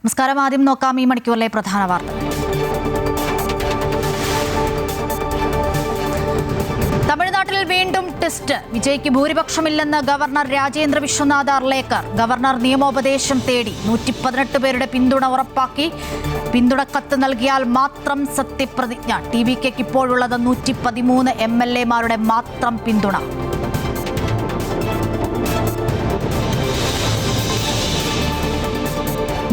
നമസ്കാരം. ആദ്യം നോക്കാം ഈ മണിക്കൂറിലെ പ്രധാന വാർത്തകൾ. തമിഴ്നാട്ടിൽ വീണ്ടും ടെസ്റ്റ്. വിജയ്ക്ക് ഭൂരിപക്ഷമില്ലെന്ന് ഗവർണർ രാജേന്ദ്ര വിശ്വനാഥ് അർലേക്കർ. ഗവർണർ നിയമോപദേശം തേടി. 118 പേരുടെ പിന്തുണ ഉറപ്പാക്കി. പിന്തുണക്കത്ത് നൽകിയാൽ മാത്രം സത്യപ്രതിജ്ഞ. TVKക്ക് ഇപ്പോഴുള്ളത് 113 MLA-മാരുടെ മാത്രം പിന്തുണ.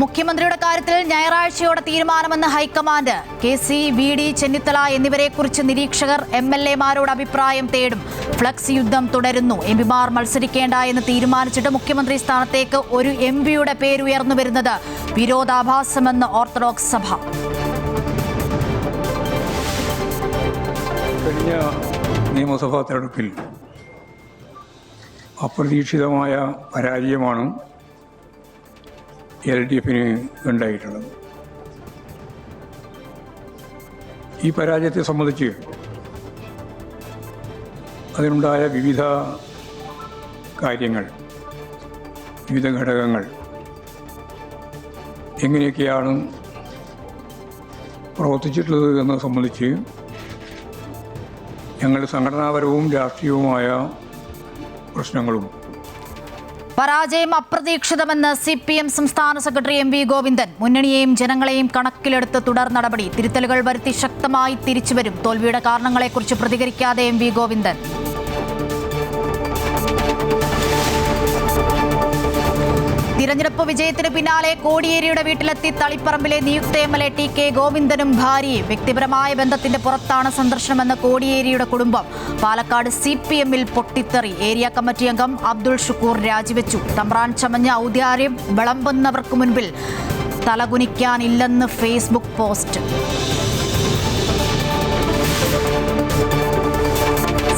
മുഖ്യമന്ത്രിയുടെ കാര്യത്തിൽ ഞായറാഴ്ചയോടെ തീരുമാനമെന്ന് ഹൈക്കമാൻഡ്. KC, VD, ചെന്നിത്തല എന്നിവരെക്കുറിച്ച് നിരീക്ഷകർ MLA-മാരോട് അഭിപ്രായം തേടും. ഫ്ലക്സ് യുദ്ധം തുടരുന്നു. MP-മാർ മത്സരിക്കേണ്ട എന്ന് തീരുമാനിച്ചിട്ട് മുഖ്യമന്ത്രി സ്ഥാനത്തേക്ക് ഒരു MP-യുടെ പേരുയർന്നു വരുന്നത് വിരോധാഭാസമെന്ന് ഓർത്തഡോക്സ് സഭ. കഴിഞ്ഞ നിയമസഭാ തെരഞ്ഞെടുപ്പിൽ അപ്രതീക്ഷിതമായ പരാജയമാണ് LDF-ന് ഉണ്ടായിട്ടുള്ളത്. ഈ പരാജയത്തെ സംബന്ധിച്ച് അതിനുണ്ടായ വിവിധ കാര്യങ്ങൾ, വിവിധ ഘടകങ്ങൾ എങ്ങനെയൊക്കെയാണ് പ്രവർത്തിച്ചിട്ടുള്ളത് എന്നത് സംബന്ധിച്ച് ഞങ്ങൾ സംഘടനാപരവും രാഷ്ട്രീയവുമായ പ്രശ്നങ്ങളും. പരാജയം അപ്രതീക്ഷിതമെന്ന് CPM സംസ്ഥാന സെക്രട്ടറി MV ഗോവിന്ദൻ. മുന്നണിയെയും ജനങ്ങളെയും കണക്കിലെടുത്ത് തുടർ നടപടി. തിരുത്തലുകൾ വരുത്തി ശക്തമായി തിരിച്ചുവരും. തോൽവിയുടെ കാരണങ്ങളെക്കുറിച്ച് പ്രതികരിക്കാതെ MV ഗോവിന്ദൻ. തിരഞ്ഞെടുപ്പ് വിജയത്തിന് പിന്നാലെ കോടിയേരിയുടെ വീട്ടിലെത്തി തളിപ്പറമ്പിലെ നിയുക്ത MLA TK ഗോവിന്ദനും ഭാര്യയും. വ്യക്തിപരമായ ബന്ധത്തിന്റെ പുറത്താണ് സന്ദർശനമെന്ന് കോടിയേരിയുടെ കുടുംബം. പാലക്കാട് CPM-ൽ പൊട്ടിത്തെറി. ഏരിയ കമ്മിറ്റി അംഗം അബ്ദുൾ ഷുക്കൂർ രാജിവെച്ചു. തമ്പ്രാൻ ചമഞ്ഞ ഔദാര്യം വിളമ്പുന്നവർക്ക് മുൻപിൽ തലകുനിക്കാനില്ലെന്ന് ഫേസ്ബുക്ക് പോസ്റ്റ്.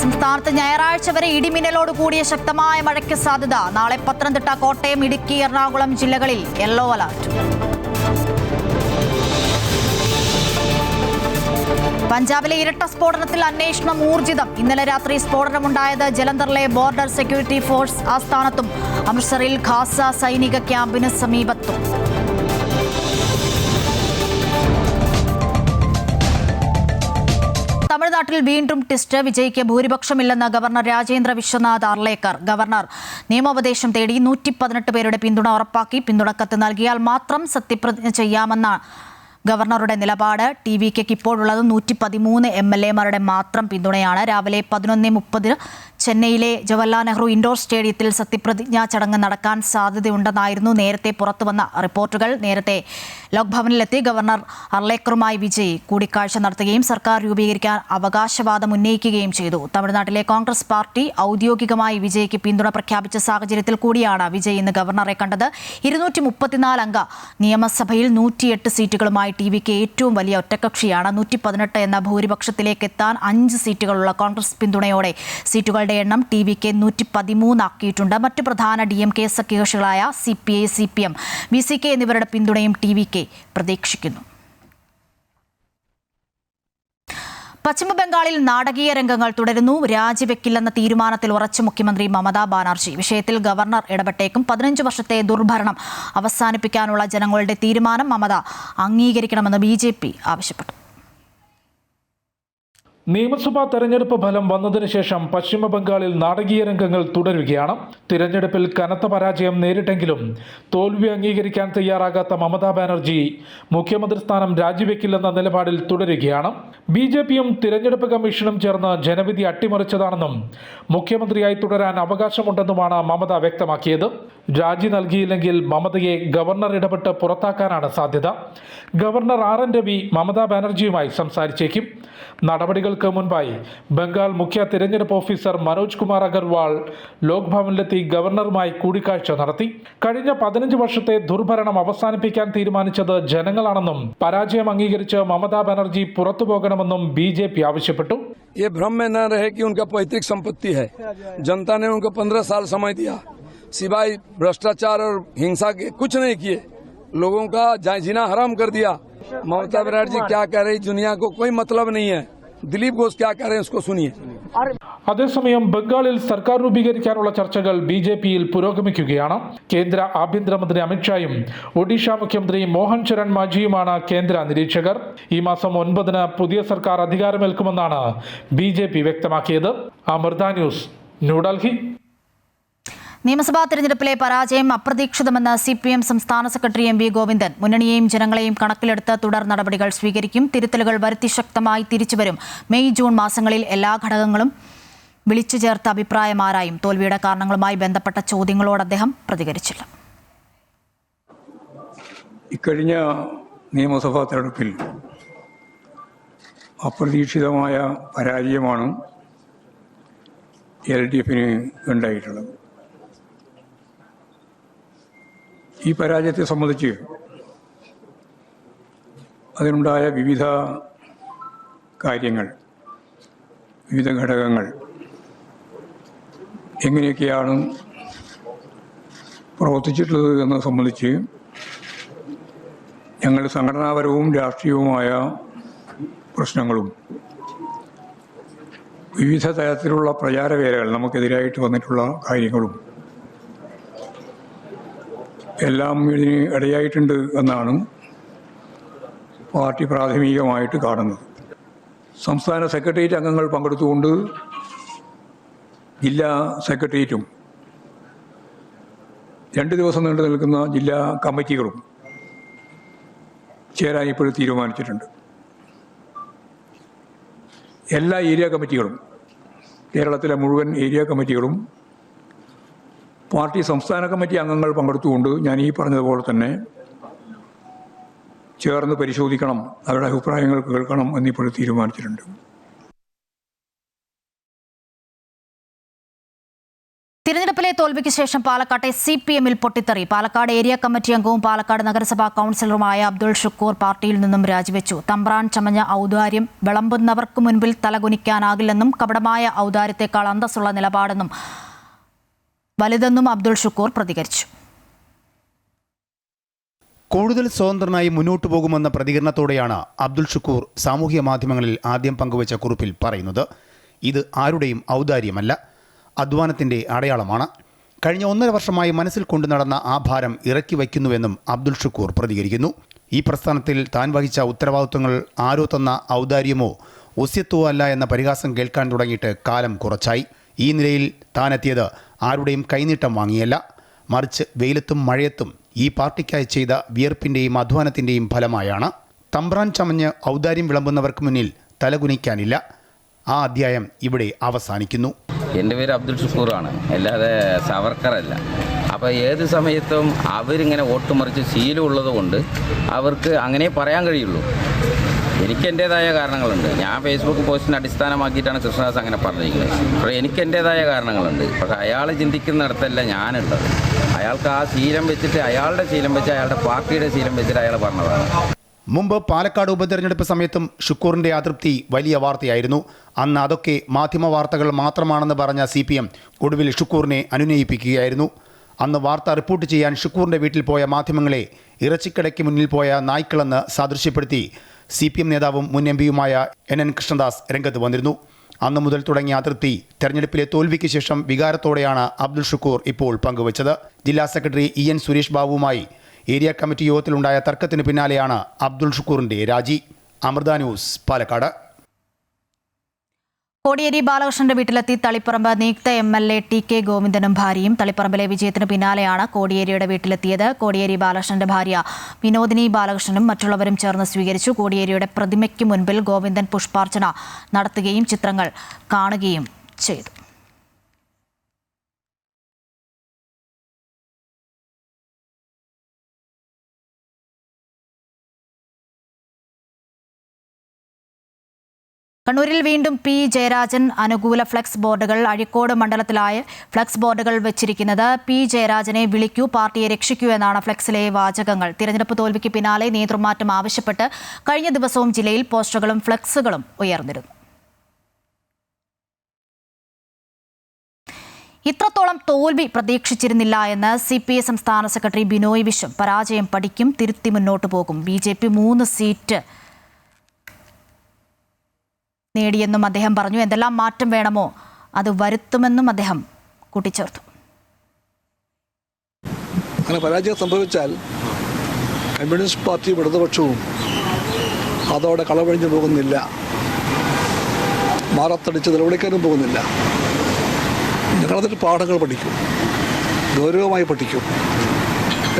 സംസ്ഥാനത്ത് ഞായറാഴ്ച വരെ ഇടിമിന്നലോട് കൂടിയ ശക്തമായ മഴയ്ക്ക് സാധ്യത. നാളെ പത്തനംതിട്ട, കോട്ടയം, ഇടുക്കി, എറണാകുളം ജില്ലകളിൽ യെല്ലോ അലർട്ട്. പഞ്ചാബിലെ ഇരട്ട സ്ഫോടനത്തിൽ അന്വേഷണം ഊർജിതം. ഇന്നലെ രാത്രി സ്ഫോടനമുണ്ടായത് ജലന്ധറിലെ ബോർഡർ സെക്യൂരിറ്റി ഫോഴ്സ് ആസ്ഥാനത്തും അമൃത്സറിൽ ഖാസ സൈനിക ക്യാമ്പിന് സമീപത്തും. തമിഴ്നാട്ടിൽ വീണ്ടും ടെസ്റ്റ്. വിജയ്ക്ക് ഭൂരിപക്ഷമില്ലെന്ന് ഗവർണർ രാജേന്ദ്ര വിശ്വനാഥ് അർലേക്കർ. ഗവർണർ നിയമോപദേശം തേടി. 118 പേരുടെ പിന്തുണ ഉറപ്പാക്കി. പിന്തുണക്കത്ത് നൽകിയാൽ മാത്രം സത്യപ്രതിജ്ഞ ചെയ്യാമെന്ന ഗവർണറുടെ നിലപാട്. TVKക്ക് ഇപ്പോഴുള്ളത് 113 MLA-മാരുടെ മാത്രം പിന്തുണയാണ്. രാവിലെ 11:30 ചെന്നൈയിലെ ജവഹർലാൽ നെഹ്റു ഇൻഡോർ സ്റ്റേഡിയത്തിൽ സത്യപ്രതിജ്ഞാ ചടങ്ങ് നടക്കാൻ സാധ്യതയുണ്ടെന്നായിരുന്നു നേരത്തെ പുറത്തുവന്ന റിപ്പോർട്ടുകൾ. നേരത്തെ ലോക്ഭവനിലെത്തി ഗവർണർ അർലേക്കറുമായി വിജയ് കൂടിക്കാഴ്ച നടത്തുകയും സർക്കാർ രൂപീകരിക്കാൻ അവകാശവാദം ഉന്നയിക്കുകയും ചെയ്തു. തമിഴ്നാട്ടിലെ കോൺഗ്രസ് പാർട്ടി ഔദ്യോഗികമായി വിജയ്ക്ക് പിന്തുണ പ്രഖ്യാപിച്ച സാഹചര്യത്തിൽ കൂടിയാണ് വിജയ് ഇന്ന് ഗവർണറെ കണ്ടത്. 234 അംഗ നിയമസഭയിൽ 108 സീറ്റുകളുമായി TVK ഏറ്റവും വലിയ ഒറ്റക്കക്ഷിയാണ്. 118 എന്ന ഭൂരിപക്ഷത്തിലേക്ക് എത്താൻ 5 സീറ്റുകളുള്ള കോൺഗ്രസ് പിന്തുണയോടെ സീറ്റുകളുടെ എണ്ണം TVK 113 ആക്കിയിട്ടുണ്ട്. മറ്റു പ്രധാന DMK സഖ്യകക്ഷികളായ CPI, CPM, VCK എന്നിവരുടെ പിന്തുണയും TVK പ്രതീക്ഷിക്കുന്നു. പശ്ചിമബംഗാളിൽ നാടകീയ രംഗങ്ങൾ തുടരുന്നു. രാജിവെക്കില്ലെന്ന തീരുമാനത്തിൽ ഉറച്ച മുഖ്യമന്ത്രി മമതാ ബാനർജി. വിഷയത്തിൽ ഗവർണർ ഇടപെട്ടേക്കും. 15 വർഷത്തെ ദുർഭരണം അവസാനിപ്പിക്കാനുള്ള ജനങ്ങളുടെ തീരുമാനം മമത അംഗീകരിക്കണമെന്ന് BJP ആവശ്യപ്പെട്ടു. നിയമസഭാ തെരഞ്ഞെടുപ്പ് ഫലം വന്നതിന് ശേഷം പശ്ചിമ ബംഗാളിൽ നാടകീയ രംഗങ്ങൾ തുടരുകയാണ്. തിരഞ്ഞെടുപ്പിൽ കനത്ത പരാജയം നേരിട്ടെങ്കിലും തോൽവി അംഗീകരിക്കാൻ തയ്യാറാകാത്ത മമതാ ബാനർജി മുഖ്യമന്ത്രി സ്ഥാനം രാജിവെക്കില്ലെന്ന നിലപാടിൽ തുടരുകയാണ്. BJPയും തിരഞ്ഞെടുപ്പ് കമ്മീഷനും ചേർന്ന് ജനവിധി അട്ടിമറിച്ചതാണെന്നും മുഖ്യമന്ത്രിയായി തുടരാൻ അവകാശമുണ്ടെന്നുമാണ് മമത വ്യക്തമാക്കിയത്. രാജി നൽകിയില്ലെങ്കിൽ മമതയെ ഗവർണർ ഇടപെട്ട് പുറത്താക്കാനാണ് സാധ്യത. ഗവർണർ RN രവി മമതാ ബാനർജിയുമായി സംസാരിച്ചേക്കും. നടപടികൾക്ക് മുൻപായി ബംഗാൾ മുഖ്യ തിരഞ്ഞെടുപ്പ് ഓഫീസർ മനോജ് കുമാർ അഗർവാൾ ലോക്ഭവനിലെത്തി ഗവർണറുമായി കൂടിക്കാഴ്ച നടത്തി. കഴിഞ്ഞ 15 വർഷത്തെ ദുർഭരണം അവസാനിപ്പിക്കാൻ തീരുമാനിച്ചത് ജനങ്ങളാണെന്നും പരാജയം അംഗീകരിച്ച് മമതാ ബാനർജി പുറത്തുപോകണമെന്നും BJP ആവശ്യപ്പെട്ടു. ये भ्रम में न रहे कि उनका पैतृक संपत्ति है. जनता ने उनको 15 साल समय दिया. सिवाय भ्रष्टाचार और हिंसा के कुछ नहीं किए. लोगों का जीना हराम कर दिया. ममता बनर्जी क्या कह रही दुनिया को कोई मतलब नहीं है. दिलीप घोष क्या कह रहे हैं उसको सुनिए. അതേസമയം ബംഗാളിൽ സർക്കാർ രൂപീകരിക്കാനുള്ള ചർച്ചകൾ BJPയിൽ പുരോഗമിക്കുകയാണ്. കേന്ദ്ര ആഭ്യന്തരമന്ത്രി അമിത്ഷായും ഒഡീഷ മുഖ്യമന്ത്രി മോഹൻ ചരൺ മാജിയുമാണ് കേന്ദ്ര നിരീക്ഷകർ. ഈ മാസം 9-ന് പുതിയ സർക്കാർ അധികാരമേൽക്കുമെന്നാണ് BJP വ്യക്തമാക്കിയത്. അമൃത ന്യൂസ്, ന്യൂഡൽഹി. നിയമസഭാ തെരഞ്ഞെടുപ്പിലെ പരാജയം അപ്രതീക്ഷിതമെന്ന് CPM സംസ്ഥാന സെക്രട്ടറി MV ഗോവിന്ദൻ. മുന്നണിയെയും ജനങ്ങളെയും കണക്കിലെടുത്ത് തുടർ നടപടികൾ സ്വീകരിക്കും. തിരുത്തലുകൾ വരുത്തി ശക്തമായി തിരിച്ചുവരും. മെയ് ജൂൺ മാസങ്ങളിൽ എല്ലാ ഘടകങ്ങളും വിളിച്ചു ചേർത്ത അഭിപ്രായമാരായും. തോൽവിയുടെ കാരണങ്ങളുമായി ബന്ധപ്പെട്ട ചോദ്യങ്ങളോട് അദ്ദേഹം പ്രതികരിച്ചില്ല. ഇക്കഴിഞ്ഞ നിയമസഭാ തെരഞ്ഞെടുപ്പിൽ അപ്രതീക്ഷിതമായ പരാജയമാണ് LDFന് ഉണ്ടായിട്ടുള്ളത്. ഈ പരാജയത്തെ സംബന്ധിച്ച് അതിനുണ്ടായ വിവിധ കാര്യങ്ങൾ, വിവിധ ഘടകങ്ങൾ എങ്ങനെയൊക്കെയാണ് പ്രവർത്തിച്ചിട്ടുള്ളത് എന്നത് സംബന്ധിച്ച് ഞങ്ങൾ സംഘടനാപരവും രാഷ്ട്രീയവുമായ പ്രശ്നങ്ങളും വിവിധ തരത്തിലുള്ള പ്രചാരവേലകൾ നമുക്കെതിരായിട്ട് വന്നിട്ടുള്ള കാര്യങ്ങളും എല്ലാം ഇതിന് ഇടയായിട്ടുണ്ട് എന്നാണ് പാർട്ടി പ്രാഥമികമായിട്ട് കാണുന്നത്. സംസ്ഥാന സെക്രട്ടേറിയറ്റ് അംഗങ്ങൾ പങ്കെടുത്തുകൊണ്ട് ജില്ലാ സെക്രട്ടേറിയറ്റും 2 ദിവസം നീണ്ടു നിൽക്കുന്ന ജില്ലാ കമ്മിറ്റികളും ചേരാൻ ഇപ്പോഴും തീരുമാനിച്ചിട്ടുണ്ട്. എല്ലാ ഏരിയ കമ്മിറ്റികളും, കേരളത്തിലെ മുഴുവൻ ഏരിയ കമ്മിറ്റികളും പാർട്ടി സംസ്ഥാന കമ്മിറ്റി അംഗങ്ങൾ പങ്കെടുത്തുകൊണ്ട് ഞാൻ ഈ പറഞ്ഞതുപോലെ തന്നെ ചേർന്ന് പരിശോധിക്കണം, അവരുടെ അഭിപ്രായങ്ങൾ കേൾക്കണം എന്നിപ്പോഴും തീരുമാനിച്ചിട്ടുണ്ട്. തിരഞ്ഞെടുപ്പിലെ തോൽവിക്ക് ശേഷം പാലക്കാട്ടെ CPMൽ പൊട്ടിത്തെറി. പാലക്കാട് ഏരിയ കമ്മിറ്റി അംഗവും പാലക്കാട് നഗരസഭാ കൗൺസിലറുമായ അബ്ദുൾ ഷുക്കൂർ പാർട്ടിയിൽ നിന്നും രാജിവെച്ചു. തമ്പ്രാൻ ചമഞ്ഞ ഔദാര്യം വിളമ്പുന്നവർക്ക് മുൻപിൽ തലകുനിക്കാനാകില്ലെന്നും കപടമായ ഔദാര്യത്തെക്കാൾ അന്തസ്സുള്ള നിലപാടെന്നും വലുതെന്നും അബ്ദുൾ ഷുക്കൂർ പ്രതികരിച്ചു. കൂടുതൽ സ്വതന്ത്രനായി മുന്നോട്ടു പോകുമെന്ന പ്രതികരണത്തോടെയാണ് അബ്ദുൾ ഷുക്കൂർ സാമൂഹ്യ മാധ്യമങ്ങളിൽ ആദ്യം പങ്കുവച്ച കുറിപ്പിൽ പറയുന്നത്. ഇത് ആരുടെയും ഔദാര്യമല്ല, അധ്വാനത്തിൻ്റെ അടയാളമാണ്. കഴിഞ്ഞ 1.5 വർഷമായി മനസ്സിൽ കൊണ്ടു നടന്ന ആ ഭാരം ഇറക്കി വയ്ക്കുന്നുവെന്നും അബ്ദുൾ ഷുക്കൂർ പ്രതികരിക്കുന്നു. ഈ പ്രസ്ഥാനത്തിൽ താൻ വഹിച്ച ഉത്തരവാദിത്വങ്ങൾ ആരോ തന്ന ഔദാര്യമോ ഒസ്യത്വമോ അല്ല എന്ന പരിഹാസം കേൾക്കാൻ തുടങ്ങിയിട്ട് കാലം കുറച്ചായി. ഈ നിലയിൽ താനെത്തിയത് ആരുടെയും കൈനീട്ടം വാങ്ങിയല്ല, മറിച്ച് വെയിലത്തും മഴയത്തും ഈ പാർട്ടിക്കായി ചെയ്ത വിയർപ്പിൻ്റെയും അധ്വാനത്തിൻ്റെയും ഫലമായാണ്. തമ്പ്രാൻ ചമഞ്ഞ് ഔദാര്യം വിളമ്പുന്നവർക്ക് മുന്നിൽ തലകുനിക്കാനില്ല. ആ അധ്യായം ഇവിടെ അവസാനിക്കുന്നു. എൻ്റെ പേര് അബ്ദുൾ ഷുക്കൂറാണ്, അല്ലാതെ സവർക്കറല്ല. അപ്പോൾ ഏത് സമയത്തും അവരിങ്ങനെ ഓട്ടുമറിച്ച് ശീലമുള്ളത് കൊണ്ട് അവർക്ക് അങ്ങനെ പറയാൻ കഴിയുള്ളൂ. എനിക്ക് എൻ്റേതായ കാരണങ്ങളുണ്ട്. ഞാൻ ഫേസ്ബുക്ക് പോസ്റ്റിനെ അടിസ്ഥാനമാക്കിയിട്ടാണ് കൃഷ്ണദാസ് അങ്ങനെ പറഞ്ഞിരിക്കുന്നത്. അപ്പോൾ എനിക്ക് എൻ്റേതായ കാരണങ്ങളുണ്ട്. പക്ഷേ അയാൾ ചിന്തിക്കുന്നിടത്തല്ല ഞാനുള്ളത്. അയാൾക്ക് ആ ശീലം വെച്ചിട്ട്, അയാളുടെ ശീലം വെച്ച്, അയാളുടെ പാർട്ടിയുടെ ശീലം വെച്ചിട്ട് അയാൾ പറഞ്ഞതാണ്. മുമ്പ് പാലക്കാട് ഉപതെരഞ്ഞെടുപ്പ് സമയത്തും ഷുക്കൂറിൻ്റെ അതൃപ്തി വലിയ വാർത്തയായിരുന്നു. അന്ന് അതൊക്കെ മാധ്യമ വാർത്തകൾ മാത്രമാണെന്ന് പറഞ്ഞ CPM ഒടുവിൽ ഷുക്കൂറിനെ അനുനയിപ്പിക്കുകയായിരുന്നു. അന്ന് വാർത്ത റിപ്പോർട്ട് ചെയ്യാൻ ഷുക്കൂറിൻ്റെ വീട്ടിൽ പോയ മാധ്യമങ്ങളെ ഇറച്ചിക്കടയ്ക്ക് മുന്നിൽ പോയ നായ്ക്കളെന്ന് സാദൃശ്യപ്പെടുത്തി CPM നേതാവും മുൻ MPയുമായ NN കൃഷ്ണദാസ് രംഗത്ത് വന്നിരുന്നു. അന്നു മുതൽ തുടങ്ങിയ അതൃപ്തി തെരഞ്ഞെടുപ്പിലെ തോൽവിക്ക് ശേഷം വികാരത്തോടെയാണ് അബ്ദുൾ ഷുക്കൂർ ഇപ്പോൾ പങ്കുവച്ചത്. ജില്ലാ സെക്രട്ടറി EN സുരേഷ് ബാബുവുമായി ഏരിയ കമ്മിറ്റി യോഗത്തിലുണ്ടായ തർക്കത്തിന് പിന്നാലെയാണ് അബ്ദുൾ ഷുക്കൂറിന്റെ രാജി. അമൃത ന്യൂസ്, പാലക്കാട്. കോടിയേരി ബാലകൃഷ്ണന്റെ വീട്ടിലെത്തി തളിപ്പറമ്പ് നിയുക്ത MLA TK ഗോവിന്ദനും ഭാര്യയും. തളിപ്പറമ്പിലെ വിജയത്തിന് പിന്നാലെയാണ് കോടിയേരിയുടെ വീട്ടിലെത്തിയത്. കോടിയേരി ബാലകൃഷ്ണന്റെ ഭാര്യ വിനോദിനി ബാലകൃഷ്ണനും മറ്റുള്ളവരും ചേർന്ന് സ്വീകരിച്ചു. കോടിയേരിയുടെ പ്രതിമയ്ക്ക് മുൻപിൽ ഗോവിന്ദൻ പുഷ്പാർച്ചന നടത്തുകയും ചിത്രങ്ങൾ കാണുകയും ചെയ്തു. കണ്ണൂരിൽ വീണ്ടും P ജയരാജൻ അനുകൂല ഫ്ലെക്സ് ബോർഡുകൾ. അഴീക്കോട് മണ്ഡലത്തിലായ ഫ്ലെക്സ് ബോർഡുകൾ വെച്ചിരിക്കുന്നത്. P ജയരാജനെ വിളിക്കൂ, പാർട്ടിയെ രക്ഷിക്കൂ എന്നാണ് ഫ്ലെക്സിലെ വാചകങ്ങൾ. തിരഞ്ഞെടുപ്പ് തോൽവിക്ക് പിന്നാലെ നേതൃമാറ്റം ആവശ്യപ്പെട്ട് കഴിഞ്ഞ ദിവസവും ജില്ലയിൽ പോസ്റ്ററുകളും ഫ്ലെക്സുകളും ഉയർന്നിരുന്നു. ഇത്രത്തോളം തോൽവി പ്രതീക്ഷിച്ചിരുന്നില്ല എന്ന് CPI സംസ്ഥാന സെക്രട്ടറി ബിനോയ് വിശ്വം. പരാജയം പഠിക്കും, തിരുത്തി മുന്നോട്ട് പോകും. BJP 3 സീറ്റ് നേടിയെന്നും അദ്ദേഹം പറഞ്ഞു. എന്തെല്ലാം മാറ്റം വേണമോ അത് വരുത്തുമെന്നും അദ്ദേഹം കൂട്ടിച്ചേർത്തു. അങ്ങനെ പരാജയം സംഭവിച്ചാൽ കമ്മ്യൂണിസ്റ്റ് പാർട്ടിയും ഇടതുപക്ഷവും അതോടെ കളവഴിഞ്ഞു പോകുന്നില്ല, മാറത്തടിച്ച് നിലവിളിക്കാനും പോകുന്നില്ല. ഞങ്ങളതിൽ പാഠങ്ങൾ പഠിക്കും, ഗൗരവമായി പഠിക്കും.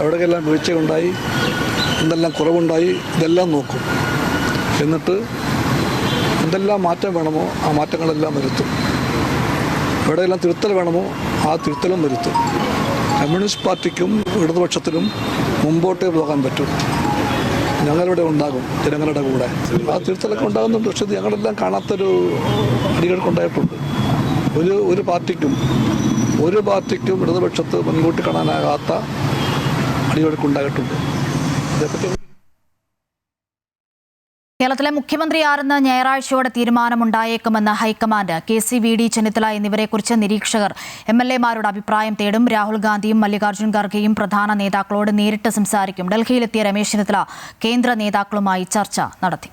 എവിടെയെല്ലാം വീഴ്ചയുണ്ടായി, എന്തെല്ലാം കുറവുണ്ടായി, ഇതെല്ലാം നോക്കും. എന്നിട്ട് എന്തെല്ലാം മാറ്റം വേണമോ ആ മാറ്റങ്ങളെല്ലാം വരുത്തും. എവിടെയെല്ലാം തിരുത്തൽ വേണമോ ആ തിരുത്തലും വരുത്തും. കമ്മ്യൂണിസ്റ്റ് പാർട്ടിക്കും ഇടതുപക്ഷത്തിനും മുമ്പോട്ടേ പോകാൻ പറ്റും. ഞങ്ങളിവിടെ ഉണ്ടാകും, ജനങ്ങളുടെ കൂടെ. ആ തിരുത്തലൊക്കെ ഉണ്ടാകുന്നുണ്ട്. പക്ഷേ ഞങ്ങളെല്ലാം കാണാത്തൊരു അടികൾക്കുണ്ടായിട്ടുണ്ട്. ഒരു പാർട്ടിക്കും ഇടതുപക്ഷത്ത് മുൻകൂട്ടി കാണാനാകാത്ത അടികൾക്കുണ്ടായിട്ടുണ്ട്. അതേപ്പറ്റി കേരളത്തിലെ മുഖ്യമന്ത്രി ആരെന്ന് ഞായറാഴ്ചയോടെ തീരുമാനമുണ്ടായേക്കുമെന്ന് ഹൈക്കമാൻഡ്. KC-VD, ചെന്നിത്തല എന്നിവരെക്കുറിച്ച് നിരീക്ഷകർ MLA-മാരുടെ അഭിപ്രായം തേടും. രാഹുൽ ഗാന്ധിയും മല്ലികാർജ്ജുൻ ഖാർഗെയും പ്രധാന നേതാക്കളോട് നേരിട്ട് സംസാരിക്കും. ഡൽഹിയിലെത്തിയ രമേശ് ചെന്നിത്തല കേന്ദ്ര നേതാക്കളുമായി ചർച്ച നടത്തി.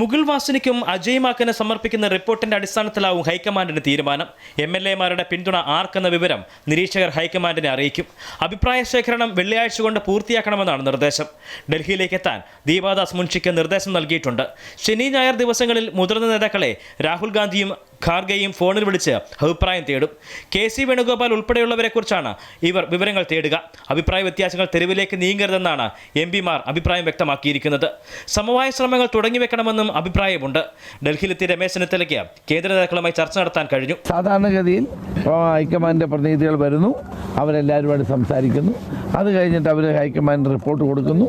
മുകുൾ വാസനിക്കും അജയ് മാക്കന് സമർപ്പിക്കുന്ന റിപ്പോർട്ടിന്റെ അടിസ്ഥാനത്തിലാവും ഹൈക്കമാൻഡിന്റെ തീരുമാനം. MLA-മാരുടെ പിന്തുണ ആർക്കെന്ന വിവരം നിരീക്ഷകർ ഹൈക്കമാൻഡിനെ അറിയിക്കും. അഭിപ്രായ ശേഖരണം വെള്ളിയാഴ്ച കൊണ്ട് പൂർത്തിയാക്കണമെന്നാണ് നിർദ്ദേശം. ഡൽഹിയിലേക്ക് എത്താൻ ദീപാദാസ് മുൻഷിക്ക് നിർദ്ദേശം നൽകിയിട്ടുണ്ട്. ശനി ഞായർ ദിവസങ്ങളിൽ മുതിർന്ന നേതാക്കളെ രാഹുൽ ഗാന്ധിയും ഖാർഗെയും ഫോണിൽ വിളിച്ച് അഭിപ്രായം തേടും. KC വേണുഗോപാൽ ഉൾപ്പെടെയുള്ളവരെക്കുറിച്ചാണ് ഇവർ വിവരങ്ങൾ തേടുക. അഭിപ്രായ വ്യത്യാസങ്ങൾ തെരുവിലേക്ക് നീങ്ങരുതെന്നാണ് MP-മാർ അഭിപ്രായം വ്യക്തമാക്കിയിരിക്കുന്നത്. സമവായ ശ്രമങ്ങൾ തുടങ്ങിവെക്കണമെന്നും അഭിപ്രായമുണ്ട്. ഡൽഹിയിലെത്തിയ രമേശ് ചെന്നിത്തലയ്ക്ക് കേന്ദ്ര നേതാക്കളുമായി ചർച്ച നടത്താൻ കഴിഞ്ഞു. സാധാരണഗതിയിൽ ഹൈക്കമാൻഡിന്റെ പ്രതിനിധികൾ വരുന്നു, അവരെല്ലാവരുമായിട്ട് സംസാരിക്കുന്നു. അത് കഴിഞ്ഞിട്ട് അവർ ഹൈക്കമാൻഡ് റിപ്പോർട്ട് കൊടുക്കുന്നു.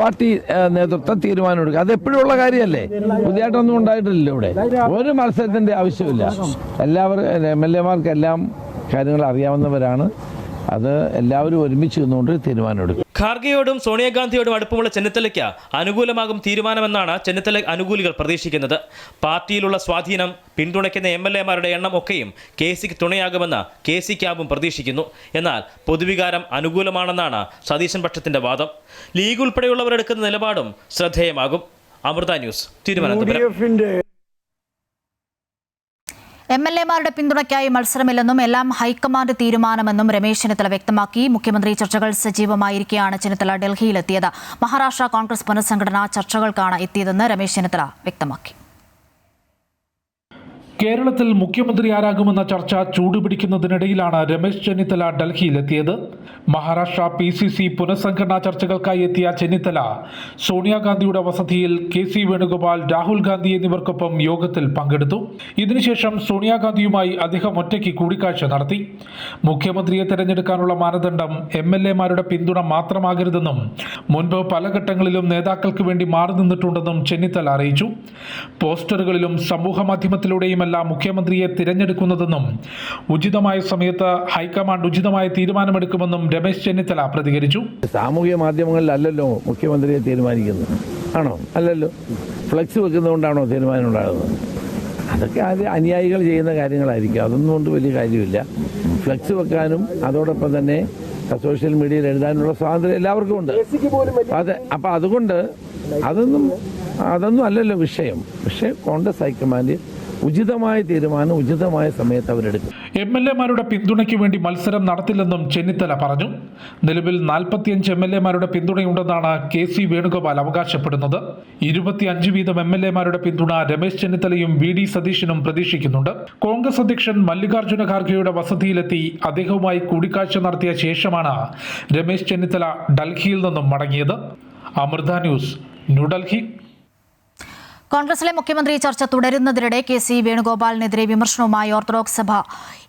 പാർട്ടി നേതൃത്വം തീരുമാനമെടുക്കുക. അതെപ്പോഴുള്ള കാര്യമല്ലേ, പുതിയതായിട്ടൊന്നും ഉണ്ടായിട്ടില്ലല്ലോ. ഇവിടെ ഒരു മത്സരത്തിന്റെ ആവശ്യമില്ല. എല്ലാവരും MLA-മാർക്കെല്ലാം കാര്യങ്ങൾ അറിയാവുന്നവരാണ്. അത് എല്ലാവരും ഒരുമിച്ച് നിന്നുകൊണ്ട് തീരുമാനമെടുക്കും. ഖാർഗെയോടും സോണിയാഗാന്ധിയോടും അടുപ്പമുള്ള ചെന്നിത്തലയ്ക്ക് അനുകൂലമാകും തീരുമാനമെന്നാണ് ചെന്നിത്തല അനുകൂലികൾ പ്രതീക്ഷിക്കുന്നത്. പാർട്ടിയിലുള്ള സ്വാധീനം, പിന്തുണയ്ക്കുന്ന MLA-മാരുടെ എണ്ണം ഒക്കെയും KC-ക്ക് തുണയാകുമെന്ന് KC ക്യാമ്പും പ്രതീക്ഷിക്കുന്നു. എന്നാൽ പൊതുവികാരം അനുകൂലമാണെന്നാണ് സതീശൻ പക്ഷത്തിന്റെ വാദം. ലീഗ് ഉൾപ്പെടെയുള്ളവർ എടുക്കുന്ന നിലപാടും ശ്രദ്ധേയമാകും. അമൃത ന്യൂസ്, തിരുവനന്തപുരം. MLA-മാരുടെ പിന്തുണയ്ക്കായി മത്സരമില്ലെന്നും എല്ലാം ഹൈക്കമാൻഡ് തീരുമാനമെന്നും രമേശ് ചെന്നിത്തല വ്യക്തമാക്കി. മുഖ്യമന്ത്രി ചർച്ചകൾ സജീവമായിരിക്കെയാണ് ചെന്നിത്തല ഡൽഹിയിലെത്തിയത്. മഹാരാഷ്ട്ര കോൺഗ്രസ് പുനഃസംഘടന ചർച്ചകൾക്കാണ് എത്തിയതെന്ന് രമേശ് ചെന്നിത്തല വ്യക്തമാക്കി. കേരളത്തിൽ മുഖ്യമന്ത്രി ആരാകുമെന്ന ചർച്ച ചൂടുപിടിക്കുന്നതിനിടയിലാണ് രമേശ് ചെന്നിത്തല ഡൽഹിയിലെത്തിയത്. മഹാരാഷ്ട്ര PCC പുനഃസംഘടനാ ചർച്ചകൾക്കായി എത്തിയ ചെന്നിത്തല സോണിയാഗാന്ധിയുടെ വസതിയിൽ KC വേണുഗോപാൽ, രാഹുൽ ഗാന്ധി എന്നിവർക്കൊപ്പം യോഗത്തിൽ പങ്കെടുത്തു. ഇതിനുശേഷം സോണിയാഗാന്ധിയുമായി അദ്ദേഹം ഒറ്റയ്ക്ക് കൂടിക്കാഴ്ച നടത്തി. മുഖ്യമന്ത്രിയെ തെരഞ്ഞെടുക്കാനുള്ള മാനദണ്ഡം MLA-മാരുടെ പിന്തുണ മാത്രമാകരുതെന്നും മുൻപ് പല ഘട്ടങ്ങളിലും നേതാക്കൾക്ക് വേണ്ടി മാറി നിന്നിട്ടുണ്ടെന്നും ചെന്നിത്തല അറിയിച്ചു. പോസ്റ്ററുകളിലും സമൂഹ മാധ്യമത്തിലൂടെയുമെല്ലാം മുഖ്യമന്ത്രിയെ തിരഞ്ഞെടുക്കുന്നതെന്നും ഉചിതമായ സമയത്ത് ഹൈക്കമാൻഡ് ഉചിതമായ തീരുമാനമെടുക്കുമെന്നും രമേശ് ചെന്നിത്തല പ്രതികരിച്ചു. സാമൂഹ്യ മാധ്യമങ്ങളിലല്ലല്ലോ മുഖ്യമന്ത്രിയെ തീരുമാനിക്കുന്നത്, ആണോ? അല്ലല്ലോ. ഫ്ലെക്സ് വെക്കുന്നതുകൊണ്ടാണോ തീരുമാനം ഉണ്ടാകുന്നത്? അതൊക്കെ അനുയായികൾ ചെയ്യുന്ന കാര്യങ്ങളായിരിക്കും. അതൊന്നും കൊണ്ട് വലിയ കാര്യമില്ല. ഫ്ലെക്സ് വെക്കാനും അതോടൊപ്പം തന്നെ സോഷ്യൽ മീഡിയയിൽ എഴുതാനുള്ള സ്വാതന്ത്ര്യം എല്ലാവർക്കും ഉണ്ട്. അതെ, അപ്പം അതുകൊണ്ട് അതൊന്നും അല്ലല്ലോ വിഷയം. പക്ഷേ കോൺഗ്രസ് ഹൈക്കമാൻഡ് ഉചിതമായ തീരുമാനം ഉചിതമായ സമയത്ത് അവരെടുക്കും. MLA-മാരുടെ പിന്തുണയ്ക്ക് വേണ്ടി മത്സരം നടത്തില്ലെന്നും ചെന്നിത്തല പറഞ്ഞു. നിലവിൽ 45 MLA-മാരുടെ പിന്തുണയുണ്ടെന്നാണ് KC വേണുഗോപാൽ അവകാശപ്പെടുന്നത്. 25 വീതം MLA-മാരുടെ പിന്തുണ രമേശ് ചെന്നിത്തലയും VD സതീശനും പ്രതീക്ഷിക്കുന്നുണ്ട്. കോൺഗ്രസ് അധ്യക്ഷൻ മല്ലികാർജ്ജുന ഖാർഗെയുടെ വസതിയിലെത്തി അദ്ദേഹവുമായി കൂടിക്കാഴ്ച നടത്തിയ ശേഷമാണ് രമേശ് ചെന്നിത്തല ഡൽഹിയിൽ നിന്നും മടങ്ങിയത്. അമൃത ന്യൂസ്, ന്യൂഡൽഹി. കോൺഗ്രസിലെ മുഖ്യമന്ത്രി ചർച്ച തുടരുന്നതിനിടെ KC വേണുഗോപാലിനെതിരെ വിമർശനവുമായി ഓർത്തഡോക്സ് സഭ.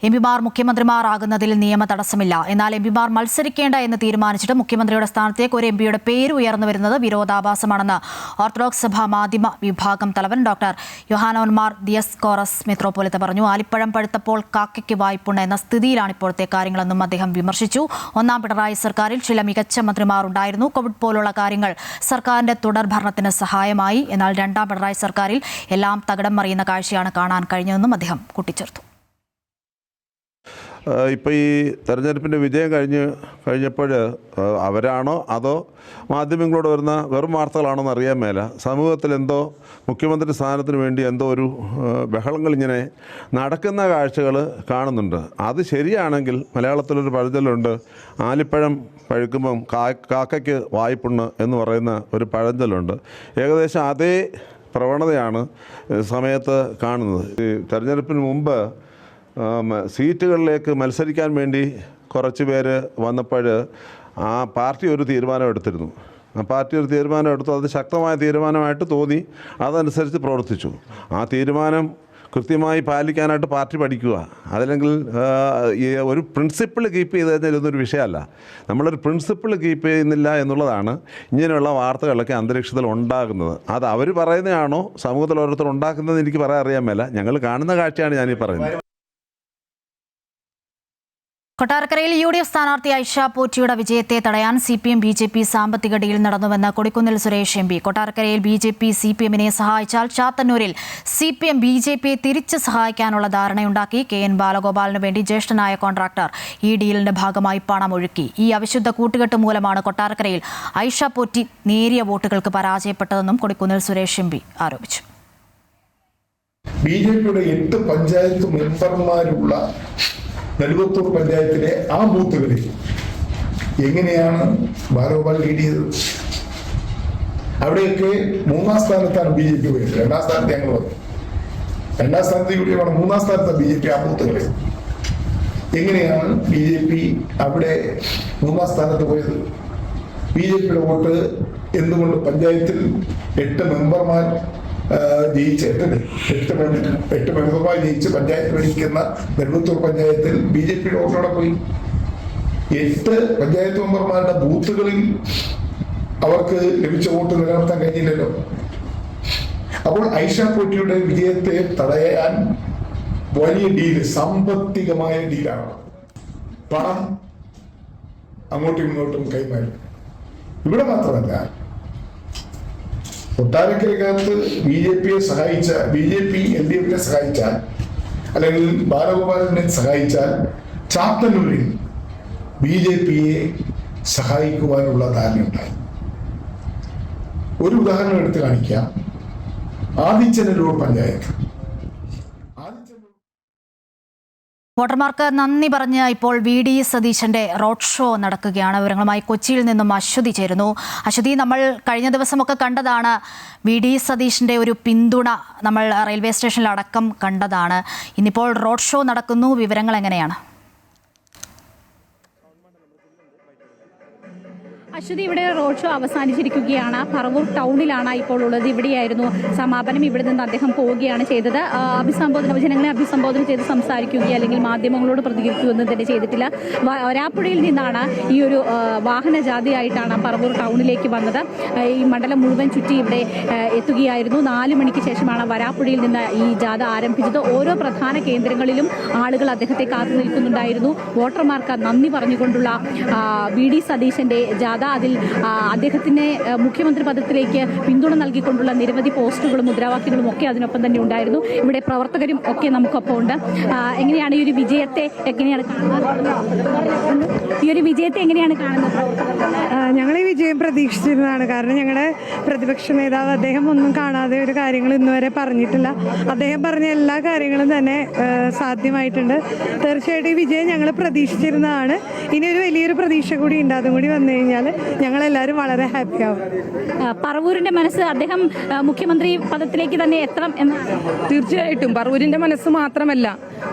MP-മാർ മുഖ്യമന്ത്രിമാരാകുന്നതിൽ നിയമ തടസ്സമില്ല. എന്നാൽ MP-മാർ മത്സരിക്കേണ്ട എന്ന് തീരുമാനിച്ചിട്ട് മുഖ്യമന്ത്രിയുടെ സ്ഥാനത്തേക്ക് ഒരു MP-യുടെ പേര് ഉയർന്നു വരുന്നത് വിരോധാഭാസമാണെന്ന് ഓർത്തഡോക്സ് സഭ മാധ്യമ വിഭാഗം തലവൻ ഡോക്ടർ യോഹാനോൻ മാർ ദിയസ്കോറസ് മെത്രോപൊലിത്ത പറഞ്ഞു. ആലിപ്പഴം പഴുത്തപ്പോൾ കാക്കയ്ക്ക് വായ്പുണ്ട് എന്ന സ്ഥിതിയിലാണ് ഇപ്പോഴത്തെ കാര്യങ്ങളെന്നും അദ്ദേഹം വിമർശിച്ചു. ഒന്നാം പിണറായി സർക്കാരിൽ ചില മികച്ച മന്ത്രിമാർ ഉണ്ടായിരുന്നു. കോവിഡ് പോലുള്ള കാര്യങ്ങൾ സർക്കാരിന്റെ തുടർഭരണത്തിന് സഹായമായി. എന്നാൽ രണ്ടാം പിണറായി സർക്കാരിൽ എല്ലാം തകിടം മറിയുന്ന കാഴ്ചയാണ് കാണാൻ കഴിഞ്ഞതെന്നും അദ്ദേഹം കൂട്ടിച്ചേർത്തു. ഇപ്പോൾ ഈ തെരഞ്ഞെടുപ്പിൻ്റെ വിജയം കഴിഞ്ഞപ്പോൾ അവരാണോ അതോ മാധ്യമങ്ങളോട് വരുന്ന വെറും വാർത്തകളാണോ എന്ന് അറിയാൻ മേല സമൂഹത്തിൽ എന്തോ മുഖ്യമന്ത്രി സ്ഥാനത്തിന് വേണ്ടി എന്തോ ഒരു ബഹളങ്ങൾ ഇങ്ങനെ നടക്കുന്ന കാഴ്ചകൾ കാണുന്നുണ്ട്. അത് ശരിയാണെങ്കിൽ മലയാളത്തിലൊരു പഴഞ്ചൊല്ലുണ്ട്, ആലിപ്പഴം പഴുക്കുമ്പം കാക്കയ്ക്ക് വായ്പുണ്ണ് എന്ന് പറയുന്ന ഒരു പഴഞ്ചൊല്ലുണ്ട്. ഏകദേശം അതേ പ്രവണതയാണ് സമയത്ത് കാണുന്നത്. ഈ തെരഞ്ഞെടുപ്പിന് മുമ്പ് സീറ്റുകളിലേക്ക് മത്സരിക്കാൻ വേണ്ടി കുറച്ച് പേര് വന്നപ്പോൾ ആ പാർട്ടി ഒരു തീരുമാനം എടുത്തിരുന്നു. ആ പാർട്ടി ഒരു തീരുമാനം എടുത്തു, അത് ശക്തമായ തീരുമാനമായിട്ട് തോന്നി, അതനുസരിച്ച് പ്രവർത്തിച്ചു. ആ തീരുമാനം കൃത്യമായി പാലിക്കാനായിട്ട് പാർട്ടി പഠിക്കുക. അതല്ലെങ്കിൽ ഒരു പ്രിൻസിപ്പിൾ കീപ്പ് ചെയ്ത് കഴിഞ്ഞാൽ ഇതൊരു വിഷയമല്ല. നമ്മളൊരു പ്രിൻസിപ്പിൾ കീപ്പ് ചെയ്യുന്നില്ല എന്നുള്ളതാണ് ഇങ്ങനെയുള്ള വാർത്തകളൊക്കെ അന്തരീക്ഷത്തിൽ ഉണ്ടാകുന്നത്. അത് അവർ പറയുന്നതാണോ സമൂഹത്തിൽ ഓരോരുത്തർ ഉണ്ടാക്കുന്നത് എനിക്ക് പറയാൻ അറിയാൻ മേല. ഞങ്ങൾ കാണുന്ന കാഴ്ചയാണ് ഞാനീ പറയുന്നത്. കൊട്ടാരക്കരയിൽ UDF സ്ഥാനാർത്ഥി ഐഷ പോറ്റിയുടെ വിജയത്തെ തടയാൻ CPM BJP സാമ്പത്തിക ഡീൽ നടന്നുവെന്ന് കൊടിക്കുന്നിൽ സുരേഷ് MP. കൊട്ടാരക്കരയിൽ BJP CPMനെ സഹായിച്ചാൽ ചാത്തന്നൂരിൽ CPM BJPയെ തിരിച്ച് സഹായിക്കാനുള്ള ധാരണയുണ്ടാക്കി. KN ബാലഗോപാലിനു വേണ്ടി ജ്യേഷ്ഠനായ കോൺട്രാക്ടർ ഈ ഡീലിന്റെ ഭാഗമായി പണമൊഴുക്കി. ഈ അവിശുദ്ധ കൂട്ടുകെട്ട് മൂലമാണ് കൊട്ടാരക്കരയിൽ ഐഷ പോറ്റി നേരിയ വോട്ടുകൾക്ക് പരാജയപ്പെട്ടതെന്നും കൊടിക്കുന്നിൽ സുരേഷ് MP ആരോപിച്ചു. BJPയുടെ 8 പഞ്ചായത്ത് മെമ്പർമാരുള്ള നെടുവത്തൂർ പഞ്ചായത്തിലെ ആ ബൂത്തുകളിൽ എങ്ങനെയാണ് ബാലഗോപാൽ ലീഡ് ചെയ്തത്? അവിടെയൊക്കെ 3ാം സ്ഥാനത്താണ് BJP പോയത്. 2ാം സ്ഥാനത്ത് ഞങ്ങൾ വന്നു. 2ാം സ്ഥാനത്ത് UDF, 3ാം സ്ഥാനത്ത് BJP ആ ബൂത്തുകളിൽ. എങ്ങനെയാണ് BJP അവിടെ 3ാം സ്ഥാനത്ത് പോയത്? BJPയുടെ വോട്ട് എന്തുകൊണ്ട് പഞ്ചായത്തിൽ 8 മെമ്പർമാർ ജയിച്ച് 8 മെമ്പർമാർ ജയിച്ച് പഞ്ചായത്ത് ഭരിക്കുന്ന നെടുവത്തൂർ പഞ്ചായത്തിൽ BJPയുടെ വോട്ടോടെ പോയി. 8 പഞ്ചായത്ത് മെമ്പർമാരുടെ ബൂത്തുകളിൽ അവർക്ക് ലഭിച്ച വോട്ട് നിലനിർത്താൻ കഴിഞ്ഞില്ലല്ലോ. അപ്പോൾ ഐഷ പോറ്റിയുടെ വിജയത്തെ തടയാൻ വലിയ ഡീല്, സാമ്പത്തികമായ ഡീലാണ്. പണം അങ്ങോട്ടും ഇങ്ങോട്ടും കൈമാറി. ഇവിടെ മാത്രമല്ല, കൊട്ടാരക്കരക്കകത്ത് BJPയെ സഹായിച്ച, BJP LDFനെ സഹായിച്ചാൽ, അല്ലെങ്കിൽ ബാലഗോപാലിനെ സഹായിച്ചാൽ ചാത്തന്നൂരിൽ BJPയെ സഹായിക്കുവാനുള്ള ധാരണയുണ്ടായി. ഒരു ഉദാഹരണം എടുത്ത് കാണിക്കാം. ആദിച്ചനല്ലൂർ പഞ്ചായത്ത്. വോട്ടർമാർക്ക് നന്ദി പറഞ്ഞ് ഇപ്പോൾ VD സതീശന്റെ റോഡ് ഷോ നടക്കുകയാണ്. വിവരങ്ങളുമായി കൊച്ചിയിൽ നിന്നും അശ്വതി ചേരുന്നു. അശ്വതി, നമ്മൾ കഴിഞ്ഞ ദിവസമൊക്കെ കണ്ടതാണ് VD സതീശന്റെ ഒരു പിന്തുണ നമ്മൾ റെയിൽവേ സ്റ്റേഷനിൽ അടക്കം കണ്ടതാണ്. ഇന്നിപ്പോൾ റോഡ് ഷോ നടക്കുന്നു. വിവരങ്ങൾ എങ്ങനെയാണ്? അശ്വതി, ഇവിടെ റോഡ് ഷോ അവസാനിച്ചിരിക്കുകയാണ്. പറവൂർ ടൗണിലാണ് ഇപ്പോൾ ഉള്ളത്. ഇവിടെയായിരുന്നു സമാപനം. ഇവിടെ നിന്ന് അദ്ദേഹം പോവുകയാണ് ചെയ്തത്. ജനങ്ങളെ അഭിസംബോധന ചെയ്ത് സംസാരിക്കുകയോ അല്ലെങ്കിൽ മാധ്യമങ്ങളോട് പ്രതികരിക്കുകയൊന്നും തന്നെ ചെയ്തിട്ടില്ല. വരാപ്പുഴയിൽ നിന്നാണ് ഈ ഒരു വാഹന ജാഥയായിട്ടാണ് പറവൂർ ടൗണിലേക്ക് വന്നത്. ഈ മണ്ഡലം മുഴുവൻ ചുറ്റി ഇവിടെ എത്തുകയായിരുന്നു. 4 മണിക്ക് ശേഷമാണ് വരാപ്പുഴയിൽ നിന്ന് ഈ ജാഥ ആരംഭിച്ചത്. ഓരോ പ്രധാന കേന്ദ്രങ്ങളിലും ആളുകൾ അദ്ദേഹത്തെ കാത്തു നിൽക്കുന്നുണ്ടായിരുന്നു. വോട്ടർമാർക്ക് നന്ദി പറഞ്ഞുകൊണ്ടുള്ള VD സതീശന്റെ ജാഥ, അതിൽ അദ്ദേഹത്തിന് മുഖ്യമന്ത്രി പദത്തിലേക്ക് പിന്തുണ നൽകിക്കൊണ്ടുള്ള നിരവധി പോസ്റ്ററുകളും മുദ്രാവാക്യങ്ങളും ഒക്കെ അതിനൊപ്പം തന്നെ ഉണ്ടായിരുന്നു. ഇവിടെ പ്രവർത്തകരും ഒക്കെ നമുക്കൊപ്പം ഉണ്ട്. എങ്ങനെയാണ് ഈ ഒരു വിജയത്തെ എങ്ങനെയാണ് കാണുന്നത്? ഞങ്ങൾ ഈ വിജയം പ്രതീക്ഷിച്ചിരുന്നതാണ്. കാരണം ഞങ്ങളുടെ പ്രതിപക്ഷ നേതാവ് അദ്ദേഹം ഒന്നും കാണാതെ ഒരു കാര്യങ്ങൾ ഇന്നുവരെ പറഞ്ഞിട്ടില്ല. അദ്ദേഹം പറഞ്ഞ എല്ലാ കാര്യങ്ങളും തന്നെ സാധ്യമായിട്ടുണ്ട്. തീർച്ചയായിട്ടും ഈ വിജയം ഞങ്ങൾ പ്രതീക്ഷിച്ചിരുന്നതാണ്. ഇനി ഒരു വലിയൊരു പ്രതീക്ഷ കൂടി ഉണ്ട്. അതും കൂടി വന്നു കഴിഞ്ഞാൽ ഞങ്ങളെല്ലാവരും വളരെ ഹാപ്പിയാവും. പറവൂരിന്റെ മനസ്സ് അദ്ദേഹം മുഖ്യമന്ത്രി പദത്തിലേക്ക് തന്നെ എത്തണം എന്ന് തീർച്ചയായിട്ടും. പറവൂരിന്റെ മനസ്സ് മാത്രമല്ല,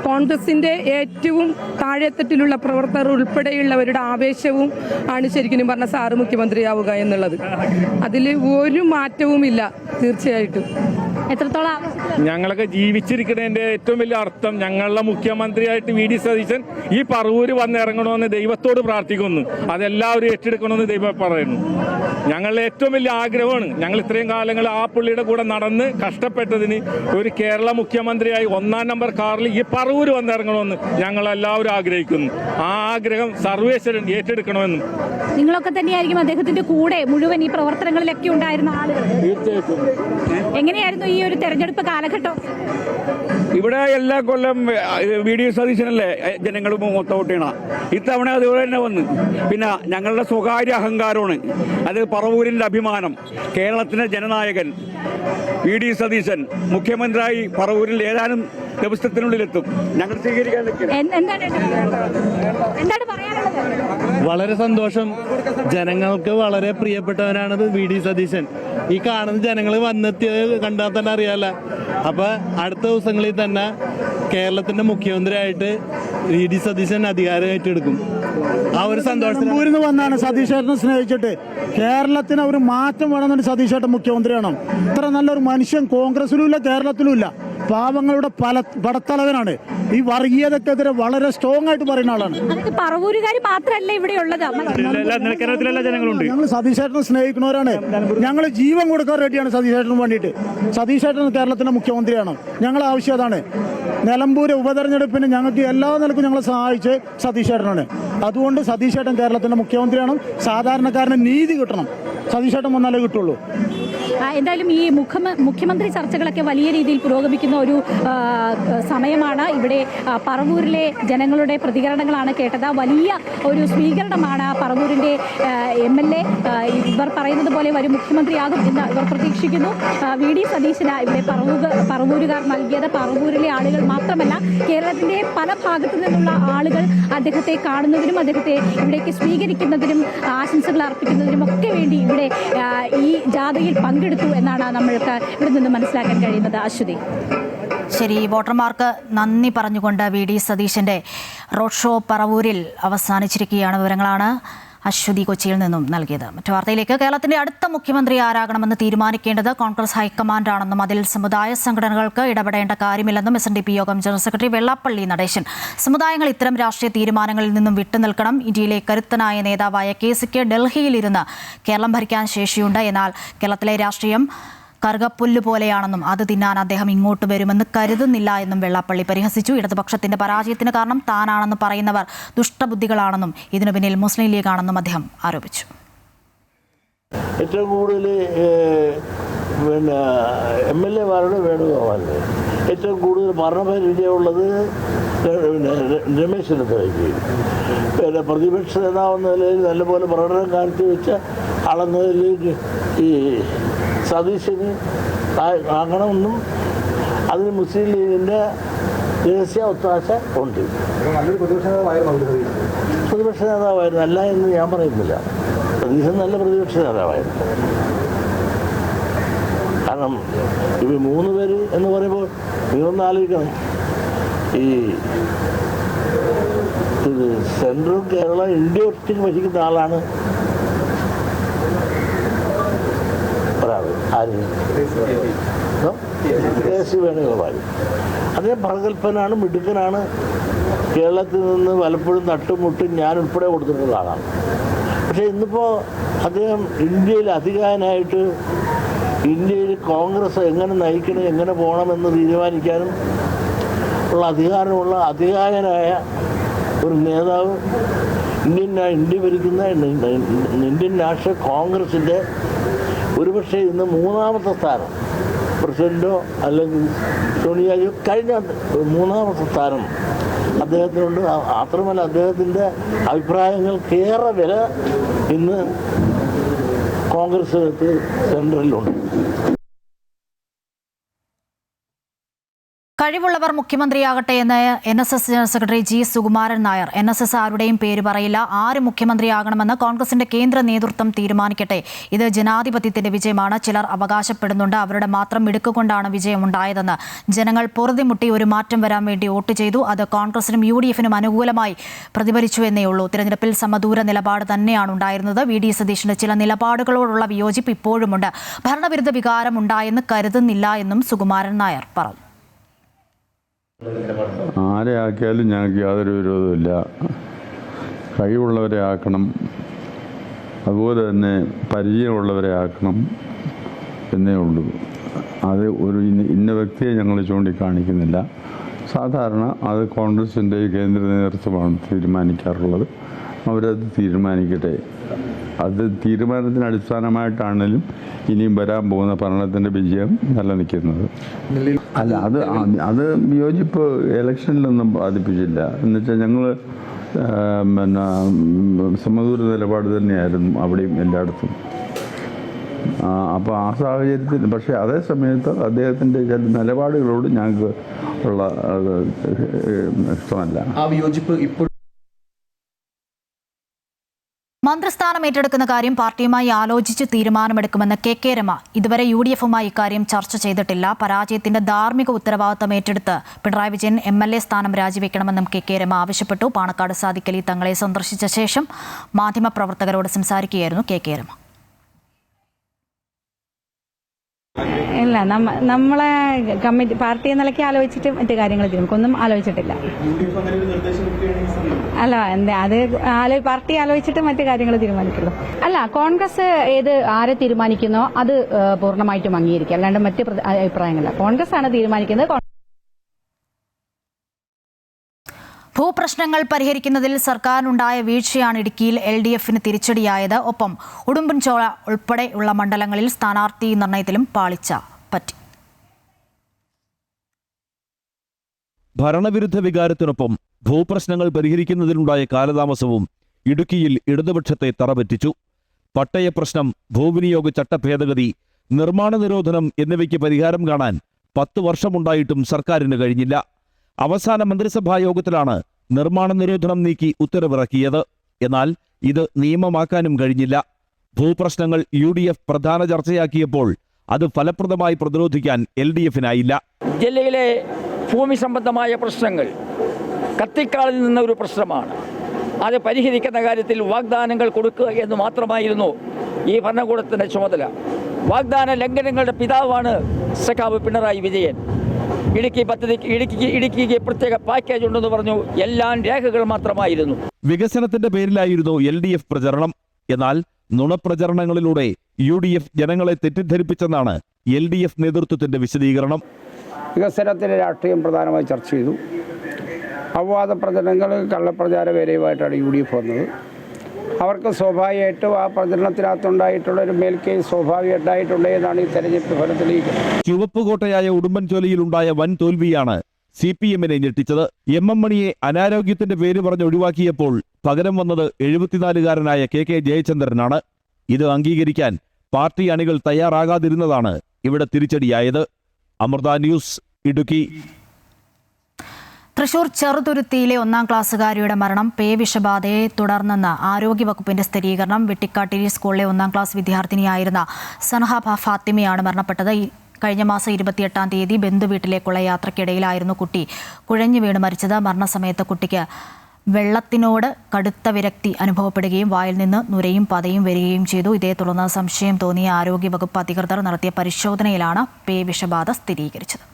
കോൺഗ്രസിന്റെ ഏറ്റവും താഴെത്തട്ടിലുള്ള പ്രവർത്തകർ ഉൾപ്പെടെയുള്ളവരുടെ ആവേശവും ആണ് ശരിക്കും പറഞ്ഞ സാറ് മുഖ്യമന്ത്രിയാവുക എന്നുള്ളത്. അതിൽ ഒരു മാറ്റവുമില്ല. തീർച്ചയായിട്ടും എത്രത്തോളം ഞങ്ങളൊക്കെ ജീവിച്ചിരിക്കുന്നതിന്റെ ഏറ്റവും വലിയ അർത്ഥം ഞങ്ങളുടെ മുഖ്യമന്ത്രിയായിട്ട് VD സതീശൻ ഈ പറവൂര് വന്നിറങ്ങണമെന്ന് ദൈവത്തോട് പ്രാർത്ഥിക്കുന്നു. അതെല്ലാവരും ഏറ്റെടുക്കണമെന്ന് ദൈവം പറയുന്നു. ഞങ്ങളുടെ ഏറ്റവും വലിയ ആഗ്രഹമാണ്, ഞങ്ങൾ ഇത്രയും കാലങ്ങൾ ആ പുള്ളിയുടെ കൂടെ നടന്ന് കഷ്ടപ്പെട്ടതിന് ഒരു കേരള മുഖ്യമന്ത്രിയായി 1-ാം നമ്പർ കാറിൽ ഈ പറവൂർ വന്നിറങ്ങണമെന്ന് ഞങ്ങളെല്ലാവരും ആഗ്രഹിക്കുന്നു. ആ ആഗ്രഹം സർവേശ്വരൻ ഏറ്റെടുക്കണമെന്നും. നിങ്ങളൊക്കെ തന്നെയായിരിക്കും അദ്ദേഹത്തിന്റെ കൂടെ മുഴുവൻ ഈ പ്രവർത്തനങ്ങളിലൊക്കെ ഉണ്ടായിരുന്ന ആളുകൾ. തീർച്ചയായിട്ടും. എങ്ങനെയായിരുന്നു ഈ ഒരു തെരഞ്ഞെടുപ്പ് കാലഘട്ടം? ഇവിടെ എല്ലാ കൊല്ലം VD സതീശനല്ലേ ജനങ്ങൾ മൊത്തം വോട്ട് ചെയ്യണം. ഇത്തവണ അതുപോലെ തന്നെ വന്ന്. പിന്നെ ഞങ്ങളുടെ സ്വകാര്യ അഹങ്കാരമാണ് അത്. പറവൂരിൻ്റെ അഭിമാനം, കേരളത്തിൻ്റെ ജനനായകൻ VD സതീശൻ മുഖ്യമന്ത്രിയായി പറവൂരിൽ ഏതാനും ദിവസത്തിനുള്ളിലെത്തും. ഞങ്ങൾ സ്വീകരിക്കാൻ എന്താണ് പറയാനുള്ളത്? വളരെ സന്തോഷം. ജനങ്ങൾക്ക് വളരെ പ്രിയപ്പെട്ടവനാണ് VD സതീശൻ. ഈ കാണുന്ന ജനങ്ങൾ വന്നെത്തിയത് കണ്ടാൽ തന്നെ അറിയാല. അപ്പൊ അടുത്ത ദിവസങ്ങളിൽ തന്നെ കേരളത്തിന്റെ മുഖ്യമന്ത്രിയായിട്ട് VD സതീശൻ അധികാരം ഏറ്റെടുക്കും. ആ ഒരു സന്തോഷത്തിൽ വന്നാണ് സതീശേട്ടനെ സ്നേഹിച്ചിട്ട് കേരളത്തിന് ഒരു മാറ്റം വേണമെന്ന് സതീശേട്ടൻ മുഖ്യമന്ത്രിയാണ്. ഇത്ര നല്ലൊരു മനുഷ്യൻ കോൺഗ്രസിലും ഇല്ല, കേരളത്തിലും ഇല്ല. പാവങ്ങളുടെ പടത്തലവനാണ്. ഈ വർഗീയതക്കെതിരെ വളരെ സ്ട്രോങ് ആയിട്ട് പറയുന്ന ആളാണ്. പറവൂരുകാർ മാത്രമല്ല ഇവിടെ ഉള്ളത്, കേരളത്തിലെല്ലാ ജനങ്ങളുണ്ട്. ഞങ്ങൾ സതീശേട്ടനെ സ്നേഹിക്കുന്നവരാണ്. ഞങ്ങൾ ജീവൻ കൊടുക്കാൻ റെഡിയാണ് സതീശേട്ടന് വേണ്ടിയിട്ട്. സതീശേട്ടൻ കേരളത്തിന്റെ മുഖ്യമന്ത്രിയാണ്. ഞങ്ങൾ ആവശ്യം അതാണ്. നിലമ്പൂർ ഉപതെരഞ്ഞെടുപ്പിന് ഞങ്ങൾക്ക് എല്ലാ നിലക്കും ഞങ്ങളെ സഹായിച്ച് സതീശേട്ടനാണ്. അതുകൊണ്ട് സതീശേട്ടൻ കേരളത്തിന്റെ മുഖ്യമന്ത്രിയാണ്. സാധാരണക്കാരന് നീതി കിട്ടണം. സതീശേട്ടൻ വന്നാലേ കിട്ടുള്ളൂ. എന്തായാലും ഈ മുഖ്യമന്ത്രി ചർച്ചകളൊക്കെ വലിയ രീതിയിൽ പുരോഗമിക്കുന്ന ഒരു സമയമാണ്. ഇവിടെ പറവൂരിലെ ജനങ്ങളുടെ പ്രതികരണങ്ങളാണ് കേട്ടത്. വലിയ ഒരു സ്വീകരണമാണ് പറവൂരിൻ്റെ MLA. ഇവർ പറയുന്നത് പോലെ വരും മുഖ്യമന്ത്രിയാകും എന്ന് ഇവർ പ്രതീക്ഷിക്കുന്നു. VD സതീശന് ഇവിടെ പറവൂരുകാർ നൽകിയത്. പറവൂരിലെ ആളുകൾ മാത്രമല്ല, കേരളത്തിൻ്റെ പല ഭാഗത്തു നിന്നുള്ള ആളുകൾ അദ്ദേഹത്തെ കാണുന്നതിനും അദ്ദേഹത്തെ ഇവിടേക്ക് സ്വീകരിക്കുന്നതിനും ആശംസകൾ അർപ്പിക്കുന്നതിനും ഒക്കെ വേണ്ടി ഇവിടെ ഈ ജാഥയിൽ പങ്കെടുത്തു എന്നാണ് നമ്മൾക്ക് ഇവിടെ നിന്ന് മനസ്സിലാക്കാൻ കഴിയുന്നത്. അശ്വതി. ശരി, വോട്ടർമാർക്ക് നന്ദി പറഞ്ഞുകൊണ്ട് VD സതീശന്റെ റോഡ് ഷോ പറവൂരിൽ അവസാനിച്ചിരിക്കുകയാണ്. വിവരങ്ങളാണ് അശ്വതി കൊച്ചിയിൽ നിന്നും നൽകിയത്. മറ്റു വാർത്തയിലേക്ക്. കേരളത്തിന്റെ അടുത്ത മുഖ്യമന്ത്രി ആരാകണമെന്ന് തീരുമാനിക്കേണ്ടത് കോൺഗ്രസ് ഹൈക്കമാൻഡാണെന്നും അതിൽ സമുദായ സംഘടനകൾക്ക് ഇടപെടേണ്ട കാര്യമില്ലെന്നും SNDP യോഗം ജനറൽ സെക്രട്ടറി വെള്ളാപ്പള്ളി നടേശൻ. സമുദായങ്ങൾ ഇത്തരം രാഷ്ട്രീയ തീരുമാനങ്ങളിൽ നിന്നും വിട്ടുനിൽക്കണം. ഇന്ത്യയിലെ കരുത്തനായ നേതാവായ KCക്ക് ഡൽഹിയിലിരുന്ന് കേരളം ഭരിക്കാൻ ശേഷിയുണ്ട്. എന്നാൽ കേരളത്തിലെ രാഷ്ട്രീയം കറുകപ്പുല്ല് പോലെയാണെന്നും അത് തിന്നാൻ അദ്ദേഹം ഇങ്ങോട്ട് വരുമെന്ന് കരുതുന്നില്ല എന്നും വെള്ളാപ്പള്ളി പരിഹസിച്ചു. ഇടതുപക്ഷത്തിന്റെ പരാജയത്തിന് കാരണം താനാണെന്ന് പറയുന്നവർ ദുഷ്ടബുദ്ധികളാണെന്നും ഇതിനു പിന്നിൽ മുസ്ലിം ലീഗാണെന്നും അദ്ദേഹം ആരോപിച്ചു. ഏറ്റവും കൂടുതൽ MLA-മാരുടെ വേണുഗോപാലിന് ഏറ്റവും കൂടുതൽ മരണഭയം വിജയമുള്ളത് രമേശ് ചെന്നിത്തലയ്ക്ക്. പിന്നെ പ്രതിപക്ഷ നേതാവെന്ന നിലയിൽ നല്ലപോലെ പ്രകടനം കാഴ്ചവെച്ച ആളെന്നതിൽ ഈ സതീശന് ആകണമെന്നും അതിന് മുസ്ലിം ലീഗിൻ്റെ രഹസ്യ ഒത്താശ ഉണ്ട്. പ്രതിപക്ഷ നേതാവായിരുന്നു, അല്ല എന്ന് ഞാൻ പറയുന്നില്ല. സതീശൻ നല്ല പ്രതിപക്ഷ നേതാവായിരുന്നു. കാരണം ഇവർ 3 പേര് എന്ന് പറയുമ്പോൾ നിങ്ങളൊന്ന് ആലോചിക്കണം. ഈ സെൻട്രൽ കേരള ഇന്ത്യ ഒറ്റയ്ക്ക് ഭരിക്കുന്ന ആളാണ് KC വേണുഗോപാൽ. അദ്ദേഹം പ്രഗത്ഭനാണ്, മിടുക്കനാണ്. കേരളത്തിൽ നിന്ന് പലപ്പോഴും തട്ടുമുട്ടും ഞാൻ ഉൾപ്പെടെ കൊടുത്തിട്ടുള്ള ആളാണ്. പക്ഷേ ഇന്നിപ്പോൾ അദ്ദേഹം ഇന്ത്യയിൽ അധികാരനായിട്ട് ഇന്ത്യയിൽ കോൺഗ്രസ് എങ്ങനെ നയിക്കണം, എങ്ങനെ പോകണമെന്ന് തീരുമാനിക്കാനും ഉള്ള അധികാരമുള്ള അധികാരനായ ഒരു നേതാവ് ഇന്ത്യ ഭരിക്കുന്ന ഇന്ത്യൻ നാഷണൽ കോൺഗ്രസിൻ്റെ ഒരുപക്ഷെ ഇന്ന് 3ാമത്തെ സ്ഥാനം, പ്രസിഡന്റോ അല്ലെങ്കിൽ സോണിയാജിയോ കഴിഞ്ഞ 3ാമത്തെ സ്ഥാനം അദ്ദേഹത്തിനുണ്ട്. മാത്രമല്ല അദ്ദേഹത്തിൻ്റെ അഭിപ്രായങ്ങൾക്കേറെ വില ഇന്ന് കോൺഗ്രസ് സെൻട്രലിലുണ്ട്. കഴിവുള്ളവർ മുഖ്യമന്ത്രിയാകട്ടെ എന്ന് NSS general secretary G. Sukumaran Nair. NSS ആരുടെയും പേര് പറയില്ല. ആര് മുഖ്യമന്ത്രിയാകണമെന്ന് കോൺഗ്രസിന്റെ കേന്ദ്ര നേതൃത്വം തീരുമാനിക്കട്ടെ. ഇത് ജനാധിപത്യത്തിന്റെ വിജയമാണ്. ചിലർ അവകാശപ്പെടുന്നുണ്ട് അവരുടെ മാത്രം മിടുക്കുകൊണ്ടാണ് വിജയമുണ്ടായതെന്ന്. ജനങ്ങൾ പൊറുതിമുട്ടി ഒരു മാറ്റം വരാൻ വേണ്ടി വോട്ട് ചെയ്തു. അത് കോൺഗ്രസിനും UDF-നും അനുകൂലമായി പ്രതിഫലിച്ചു എന്നേ ഉള്ളൂ. തിരഞ്ഞെടുപ്പിൽ സമദൂര നിലപാട് തന്നെയാണ് ഉണ്ടായിരുന്നത്. VD സതീശന്റെ ചില നിലപാടുകളോടുള്ള വിയോജിപ്പ് ഇപ്പോഴുമുണ്ട്. ഭരണവിരുദ്ധ വികാരം ഉണ്ടായെന്ന് കരുതുന്നില്ല എന്നും സുകുമാരൻ നായർ പറഞ്ഞു. ആരെ ആക്കിയാലും ഞങ്ങൾക്ക് യാതൊരു വിരോധമില്ല. കഴിവുള്ളവരെ ആക്കണം. അതുപോലെ തന്നെ പരിചയമുള്ളവരെ ആക്കണം എന്നേ ഉള്ളൂ. അത് ഒരു ഇന്ന വ്യക്തിയെ ഞങ്ങൾ ചൂണ്ടിക്കാണിക്കുന്നില്ല. സാധാരണ അത് കോൺഗ്രസിൻ്റെ കേന്ദ്ര നേതൃത്വമാണ് തീരുമാനിക്കാറുള്ളത്. അവരത് തീരുമാനിക്കട്ടെ. അത് തീരുമാനത്തിന് അടിസ്ഥാനമായിട്ടാണെങ്കിലും ഇനിയും വരാൻ പോകുന്ന ഭരണത്തിൻ്റെ വിജയം നിലനിൽക്കുന്നത്. അല്ല, അത് വിയോജിപ്പ് ഇലക്ഷനിലൊന്നും ബാധിപ്പിച്ചില്ല. എന്നുവെച്ചാൽ ഞങ്ങൾ പിന്നെ സമദൂര നിലപാട് തന്നെയായിരുന്നു അവിടെയും എല്ലായിടത്തും. അപ്പോൾ ആ സാഹചര്യത്തിൽ പക്ഷേ അതേ സമയത്ത് അദ്ദേഹത്തിൻ്റെ ചില നിലപാടുകളോട് ഞങ്ങൾക്ക് ഉള്ള ഇഷ്ടമല്ല. ആ വിയോജിപ്പ് ഇപ്പോൾ മന്ത്രിസ്ഥാനം ഏറ്റെടുക്കുന്ന കാര്യം പാർട്ടിയുമായി ആലോചിച്ച് തീരുമാനമെടുക്കുമെന്ന് കെ രമ. ഇതുവരെ UDF-ഉമായി ഇക്കാര്യം ചർച്ച ചെയ്തിട്ടില്ല. പരാജയത്തിന്റെ ധാർമ്മിക ഉത്തരവാദിത്തം ഏറ്റെടുത്ത് പിണറായി വിജയൻ MLA സ്ഥാനം രാജിവെക്കണമെന്നും കെ രമ ആവശ്യപ്പെട്ടു. പാണക്കാട് സാദിഖ് അലി തങ്ങളെ സന്ദർശിച്ച ശേഷം മാധ്യമപ്രവർത്തകരോട് സംസാരിക്കുകയായിരുന്നു കെ രമ. ഇല്ല, നമ്മളെ കമ്മിറ്റി പാർട്ടി നിലയ്ക്ക് ആലോചിച്ചിട്ട് മറ്റു കാര്യങ്ങൾ നമുക്കൊന്നും ആലോചിച്ചിട്ടില്ല. അല്ല, എന്താ അത് പാർട്ടി ആലോചിച്ചിട്ട് മറ്റു കാര്യങ്ങൾ തീരുമാനിക്കുള്ളൂ. അല്ല, കോൺഗ്രസ് ആരെ തീരുമാനിക്കുന്നോ അത് പൂർണ്ണമായിട്ടും അംഗീകരിക്കുക, അല്ലാണ്ട് മറ്റ് അഭിപ്രായങ്ങളില്ല. കോൺഗ്രസ് ആണ് തീരുമാനിക്കുന്നത്. ഭൂപ്രശ്നങ്ങൾ പരിഹരിക്കുന്നതിൽ സർക്കാരിനുണ്ടായ വീഴ്ചയാണ് ഇടുക്കിയിൽ LDF-ന് തിരിച്ചടിയായത്. ഒപ്പം ഉടുമ്പൻചോല ഉൾപ്പെടെയുള്ള മണ്ഡലങ്ങളിൽ സ്ഥാനാർത്ഥി നിർണയത്തിലും പാളിച്ച പറ്റി. ഭരണവിരുദ്ധ വികാരത്തിനൊപ്പം ഭൂപ്രശ്നങ്ങൾ പരിഹരിക്കുന്നതിലുണ്ടായ കാലതാമസവും ഇടുക്കിയിൽ ഇടതുപക്ഷത്തെ തറപറ്റിച്ചു. പട്ടയ പ്രശ്നം, ഭൂവിനിയോഗ ചട്ട ഭേദഗതി, നിർമ്മാണ നിരോധനം എന്നിവയ്ക്ക് പരിഹാരം കാണാൻ 10 വർഷമുണ്ടായിട്ടും സർക്കാരിന് കഴിഞ്ഞില്ല. അവസാന മന്ത്രിസഭാ യോഗത്തിലാണ് നിർമ്മാണ നിരോധനം നീക്കി ഉത്തരവിറക്കിയത്. എന്നാൽ ഇത് നിയമമാക്കാനും കഴിഞ്ഞില്ല. ഭൂപ്രശ്നങ്ങൾ UDF പ്രധാന ചർച്ചയാക്കിയപ്പോൾ അത് ഫലപ്രദമായി പ്രതിരോധിക്കാൻ LDF-നായില്ല. ജില്ലയിലെ ഭൂമി സംബന്ധമായ പ്രശ്നങ്ങൾ കത്തിക്കാളിൽ നിന്ന ഒരു പ്രശ്നമാണ്. അത് പരിഹരിക്കുന്ന കാര്യത്തിൽ വാഗ്ദാനങ്ങൾ കൊടുക്കുക എന്ന് മാത്രമായിരുന്നു ഈ ഭരണകൂടത്തിൻ്റെ ചുമതല. വാഗ്ദാന ലംഘനങ്ങളുടെ പിതാവാണ് സഖാവ് പിണറായി വിജയൻ. ഇടുക്കി പദ്ധതിക്ക് ഇടുക്കിക്ക് പ്രത്യേക പാക്കേജ് ഉണ്ടെന്ന് പറഞ്ഞു. എല്ലാം രേഖകൾ മാത്രമായിരുന്നു. വികസനത്തിന്റെ പേരിലായിരുന്നു LDF പ്രചരണം. എന്നാൽ നുണപ്രചരണങ്ങളിലൂടെ UDF ജനങ്ങളെ തെറ്റിദ്ധരിപ്പിച്ചെന്നാണ് LDF നേതൃത്വത്തിന്റെ വിശദീകരണം. വികസനത്തിന്റെ രാഷ്ട്രീയം പ്രധാനമായി ചർച്ച ചെയ്തു. അപവാദ പ്രചരണങ്ങൾ, കള്ളപ്രചാര വേലയുമായിട്ടാണ് UDF വന്നത്. അവർക്ക് സ്വാഭാവികമായിട്ടും ആ പ്രചരണത്തിനകത്തുണ്ടായിട്ടുള്ള ഒരു മേൽക്കൈ സ്വാഭാവികമായിട്ടുണ്ടായിട്ടുണ്ട് എന്നാണ് ഈ തെരഞ്ഞെടുപ്പ് ഫലം തെളിയിക്കുന്നത്. ചുവപ്പുകോട്ടയായ ഉടുമ്പൻചോലയിലുണ്ടായ വൻ തോൽവിയാണ് CPM-നെ ഞെട്ടിച്ചത്. MM മണിയെ അനാരോഗ്യത്തിന്റെ പേര് പറഞ്ഞ് ഒഴിവാക്കിയപ്പോൾ പകരം വന്നത് 74-കാരനായ KK ജയചന്ദ്രനാണ്. ഇത് അംഗീകരിക്കാൻ പാർട്ടി അണികൾ തയ്യാറാകാതിരുന്നതാണ് ഇവിടെ തിരിച്ചടിയായത്. അമൃത ന്യൂസ്, ഇടുക്കി. തൃശൂർ ചെറുതുരുത്തിയിലെ 1-ാം ക്ലാസ്സുകാരിയുടെ മരണം പേവിഷബാധയെ തുടർന്നെന്ന് ആരോഗ്യവകുപ്പിന്റെ സ്ഥിരീകരണം. വെട്ടിക്കാട്ടിരി സ്കൂളിലെ 1-ാം ക്ലാസ് വിദ്യാർത്ഥിനിയായിരുന്ന സനഹ ഫാത്തിമയാണ് മരണപ്പെട്ടത്. കഴിഞ്ഞ മാസം 28-ാം തീയതി ബന്ധുവീട്ടിലേക്കുള്ള യാത്രയ്ക്കിടയിലായിരുന്നു കുട്ടി കുഴഞ്ഞു വീണ് മരിച്ചത്. മരണസമയത്ത് കുട്ടിക്ക് വെള്ളത്തിനോട് കടുത്ത വിരക്തി അനുഭവപ്പെടുകയും വായിൽ നിന്ന് നുരയും പതയും വരികയും ചെയ്തു. ഇതേ തുടർന്ന് സംശയം തോന്നിയ ആരോഗ്യവകുപ്പ് അധികൃതർ നടത്തിയ പരിശോധനയിലാണ് പേവിഷബാധ സ്ഥിരീകരിച്ചത്.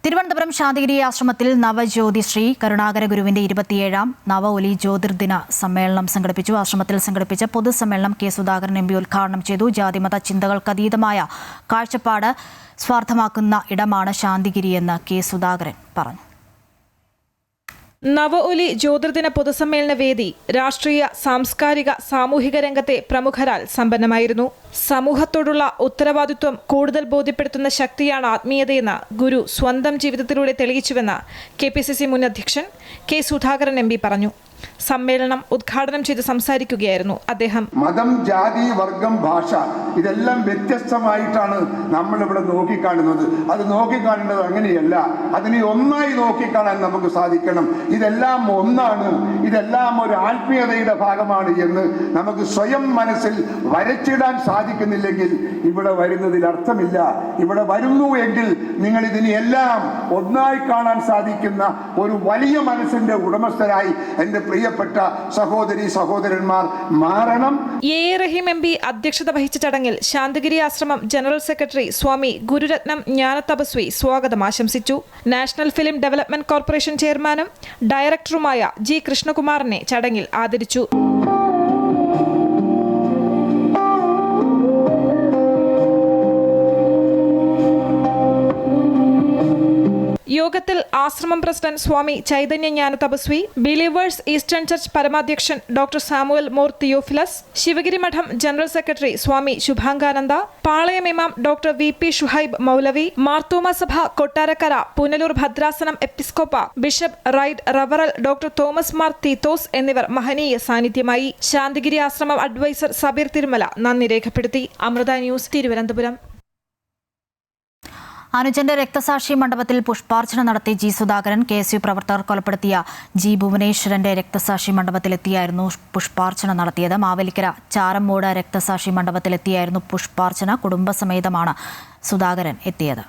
തിരുവനന്തപുരം ശാന്തിഗിരി ആശ്രമത്തിൽ നവജ്യോതി ശ്രീ കരുണാകര ഗുരുവിന്റെ 27-ാം നവ ഒലി ജ്യോതിർദിന സമ്മേളനം സംഘടിപ്പിച്ചു. ആശ്രമത്തിൽ സംഘടിപ്പിച്ച പൊതുസമ്മേളനം കെ സുധാകരൻ MP ഉദ്ഘാടനം ചെയ്തു. ജാതിമത ചിന്തകൾക്കതീതമായ കാഴ്ചപ്പാട് സ്വാർത്ഥമാക്കുന്ന ഇടമാണ് ശാന്തിഗിരിയെന്ന് കെ സുധാകരൻ പറഞ്ഞു. നവ ഒലി ജ്യോതിർദിന പൊതുസമ്മേളന വേദി രാഷ്ട്രീയ, സാംസ്കാരിക, സാമൂഹിക രംഗത്തെ പ്രമുഖരാൽ സമ്പന്നമായിരുന്നു. സമൂഹത്തോടുള്ള ഉത്തരവാദിത്വം കൂടുതൽ ബോധ്യപ്പെടുത്തുന്ന ശക്തിയാണ് ആത്മീയതയെന്ന് ഗുരു സ്വന്തം ജീവിതത്തിലൂടെ തെളിയിച്ചുവെന്ന് KPCC മുൻ അധ്യക്ഷൻ കെ സുധാകരൻ MP പറഞ്ഞു. സമ്മേളനം ഉദ്ഘാടനം ചെയ്ത് സംസാരിക്കുകയായിരുന്നു അദ്ദേഹം. മതം, ജാതി, വർഗം, ഭാഷ ഇതെല്ലാം വ്യത്യസ്തമായിട്ടാണ് നമ്മളിവിടെ നോക്കിക്കാണുന്നത്. അത് നോക്കിക്കാണേണ്ടത് അങ്ങനെയല്ല. അതിനെ ഒന്നായി നോക്കിക്കാണാൻ നമുക്ക് സാധിക്കണം. ഇതെല്ലാം ഒന്നാണ്, ഇതെല്ലാം ഒരു ആത്മീയതയുടെ ഭാഗമാണ് എന്ന് നമുക്ക് സ്വയം മനസ്സിൽ വരച്ചിടാൻ സാധിക്കുന്നില്ലെങ്കിൽ ഇവിടെ വരുന്നതിൽ അർത്ഥമില്ല. ഇവിടെ വരുന്നു എങ്കിൽ നിങ്ങൾ ഇതിനെല്ലാം ഒന്നായി കാണാൻ സാധിക്കുന്ന ഒരു വലിയ മനസ്സിന്റെ ഉടമസ്ഥരായി എൻ്റെ പ്രിയ പ്രിയപ്പെട്ട സഹോദരന്മാർ മാറണം. എ റഹീം എം പി അധ്യക്ഷത വഹിച്ച ചടങ്ങിൽ ശാന്തിഗിരി ആശ്രമം ജനറൽ സെക്രട്ടറി സ്വാമി ഗുരുരത്നം ജ്ഞാനതപസ്വി സ്വാഗതം ആശംസിച്ചു. നാഷണൽ ഫിലിം ഡെവലപ്മെന്റ് കോർപ്പറേഷൻ ചെയർമാനും ഡയറക്ടറുമായ ജി കൃഷ്ണകുമാറിനെ ചടങ്ങിൽ ആദരിച്ചു. യോഗത്തിൽ ആശ്രമം president Swami Chaitanya Jnana Tapasvi, Believers Eastern Church പരമാധ്യക്ഷൻ doctor Samuel Mor Theophilus, Sivagiri Mutt general secretary Swami Subhangananda, Palayam ഇമാം ഡോക്ടർ വി.പി. ഷുഹൈബ് മൗലവി, മാർത്തോമ സഭ കൊട്ടാരക്കര പുനലൂർ ഭദ്രാസനം എപ്പിസ്കോപ്പ ബിഷപ്പ് റൈറ്റ് റവറൽ ഡോക്ടർ തോമസ് മാർ തീത്തോസ് എന്നിവർ മഹനീയ സാന്നിധ്യമായി. ശാന്തിഗിരി ആശ്രമം അഡ്വൈസർ സബീർ തിരുമല നന്ദി രേഖപ്പെടുത്തി. അമൃത ന്യൂസ്, തിരുവനന്തപുരം. അനുജന്റെ രക്തസാക്ഷി മണ്ഡപത്തിൽ പുഷ്പാർച്ചന നടത്തി ജി സുധാകരൻ. KSU പ്രവർത്തകർ കൊലപ്പെടുത്തിയ ജി ഭുവനേശ്വരന്റെ രക്തസാക്ഷി മണ്ഡപത്തിലെത്തിയായിരുന്നു പുഷ്പാർച്ചന നടത്തിയത്. മാവേലിക്കര ചാരമ്മൂട് രക്തസാക്ഷി മണ്ഡപത്തിലെത്തിയായിരുന്നു പുഷ്പാർച്ചന. കുടുംബസമേതമാണ് സുധാകരൻ എത്തിയത്.